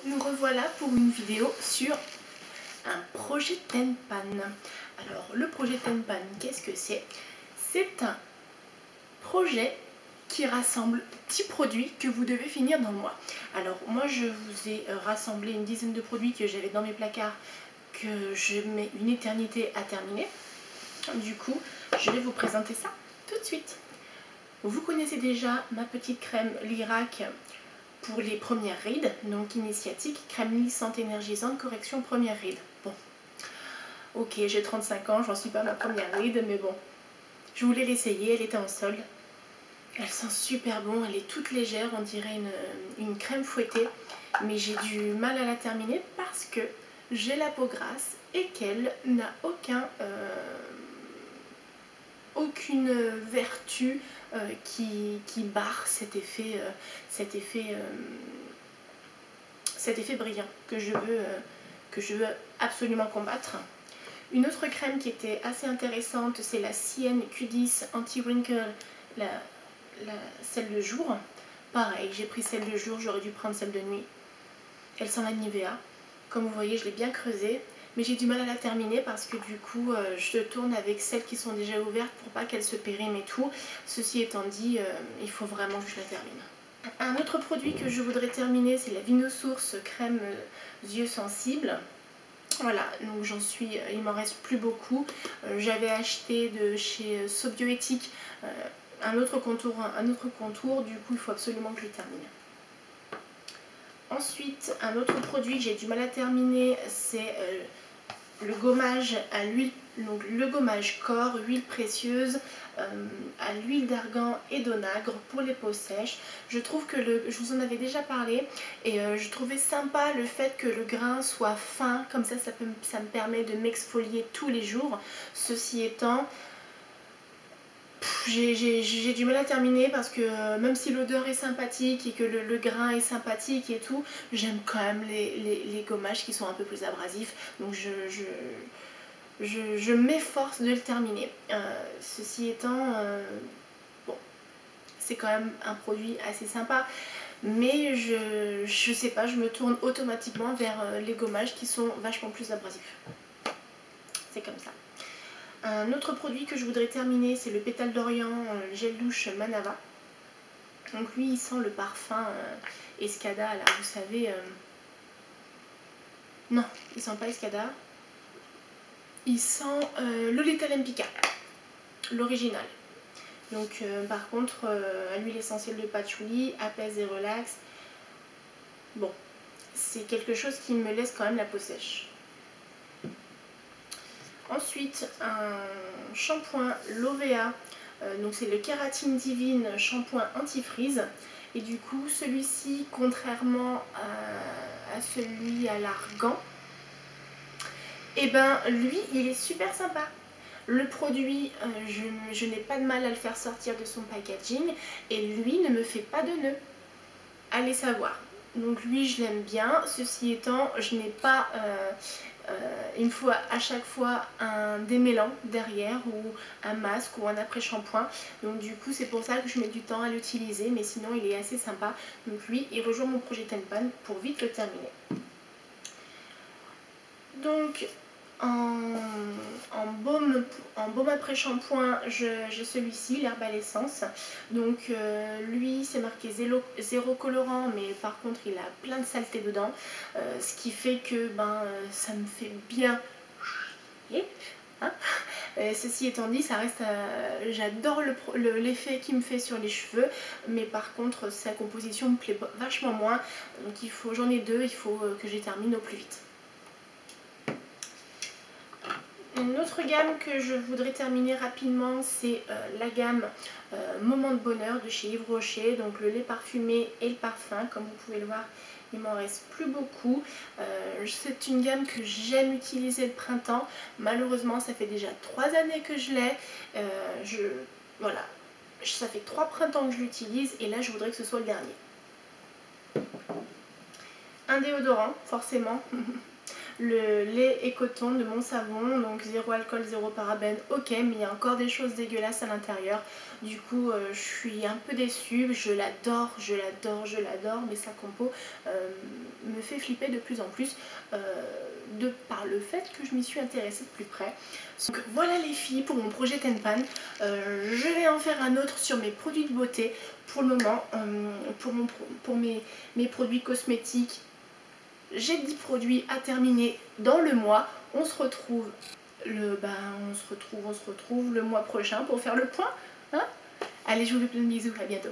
nous revoilà pour une vidéo sur un projet Tenpan. Alors le projet Tenpan, qu'est-ce que c'est? C'est un projet qui rassemble 10 produits que vous devez finir dans le mois. Alors moi je vous ai rassemblé une dizaine de produits que j'avais dans mes placards que je mets une éternité à terminer. Du coup je vais vous présenter ça tout de suite. Vous connaissez déjà ma petite crème Lirac pour les premières rides, donc initiatique, crème lissante énergisante, correction première ride. Bon, ok, j'ai 35 ans, j'en suis pas à ma première ride, mais bon, je voulais l'essayer, elle était en solde. Elle sent super bon, elle est toute légère, on dirait une crème fouettée, mais j'ai du mal à la terminer parce que j'ai la peau grasse et qu'elle n'a aucune vertu qui barre cet effet brillant que je veux absolument combattre. Une autre crème qui était assez intéressante, c'est la Sienne Q10 Anti-Wrinkle, celle de jour. Pareil, j'ai pris celle de jour, j'aurais dû prendre celle de nuit. Elle sent la Nivea. Comme vous voyez, je l'ai bien creusée, mais j'ai du mal à la terminer parce que du coup, je tourne avec celles qui sont déjà ouvertes pour pas qu'elles se périment et tout. Ceci étant dit, il faut vraiment que je la termine. Un autre produit que je voudrais terminer, c'est la Vinosource crème yeux sensibles. Voilà, donc il m'en reste plus beaucoup. J'avais acheté de chez Sobioéthique un autre contour, du coup il faut absolument que je le termine. Ensuite, un autre produit que j'ai du mal à terminer, c'est le gommage à l'huile, donc le gommage corps, huile précieuse, à l'huile d'argan et d'onagre pour les peaux sèches. Je trouve que je vous en avais déjà parlé et je trouvais sympa le fait que le grain soit fin, comme ça me permet de m'exfolier tous les jours. Ceci étant, j'ai du mal à terminer parce que même si l'odeur est sympathique et que le grain est sympathique et tout, j'aime quand même les gommages qui sont un peu plus abrasifs, donc je m'efforce de le terminer. Ceci étant, bon, c'est quand même un produit assez sympa, mais je sais pas, je me tourne automatiquement vers les gommages qui sont vachement plus abrasifs. C'est comme ça. Un autre produit que je voudrais terminer, c'est le pétale d'Orient gel douche Manava. Donc lui, il sent le parfum Escada, là, vous savez. Non, il sent pas Escada. Il sent Lolita Lempicka, l'original. Donc par contre, à l'huile essentielle de patchouli, apaise et relaxe. Bon, c'est quelque chose qui me laisse quand même la peau sèche. Ensuite, un shampoing Lovea, donc c'est le Kératine Divine shampoing anti-frise. Et du coup, celui-ci, contrairement à celui à l'argan, et ben lui, il est super sympa. Le produit, je n'ai pas de mal à le faire sortir de son packaging et lui ne me fait pas de nœuds. Allez savoir. Donc lui, je l'aime bien. Ceci étant, je n'ai pas... il me faut à chaque fois un démêlant derrière ou un masque ou un après-shampoing. Donc du coup c'est pour ça que je mets du temps à l'utiliser, mais sinon il est assez sympa. Donc lui il rejoint mon projet Tenpan pour vite le terminer. Donc en baume après-shampoing, j'ai celui-ci, l'herbe à l'essence. Donc lui c'est marqué zéro colorant, mais par contre il a plein de saleté dedans, ce qui fait que ça me fait bien chier, hein. Ceci étant dit, ça reste j'adore l'effet qu'il me fait sur les cheveux, mais par contre sa composition me plaît vachement moins. Donc j'en ai deux, il faut que je les termine au plus vite. Une autre gamme que je voudrais terminer rapidement, c'est la gamme Moment de bonheur de chez Yves Rocher. Donc le lait parfumé et le parfum, comme vous pouvez le voir, il m'en reste plus beaucoup. C'est une gamme que j'aime utiliser le printemps. Malheureusement, ça fait déjà 3 années que je l'ai. Voilà, ça fait 3 printemps que je l'utilise et là je voudrais que ce soit le dernier. Un déodorant, forcément. le lait et coton de mon savon, donc 0 alcool, 0 parabène, ok, mais il y a encore des choses dégueulasses à l'intérieur. Du coup, je suis un peu déçue, je l'adore, mais sa compo me fait flipper de plus en plus de par le fait que je m'y suis intéressée de plus près. Donc voilà les filles pour mon projet Tenpan. Je vais en faire un autre sur mes produits de beauté. Pour le moment, pour mes produits cosmétiques, j'ai 10 produits à terminer dans le mois. On se retrouve le mois prochain pour faire le point. Hein, allez, je vous fais plein de bisous, à bientôt.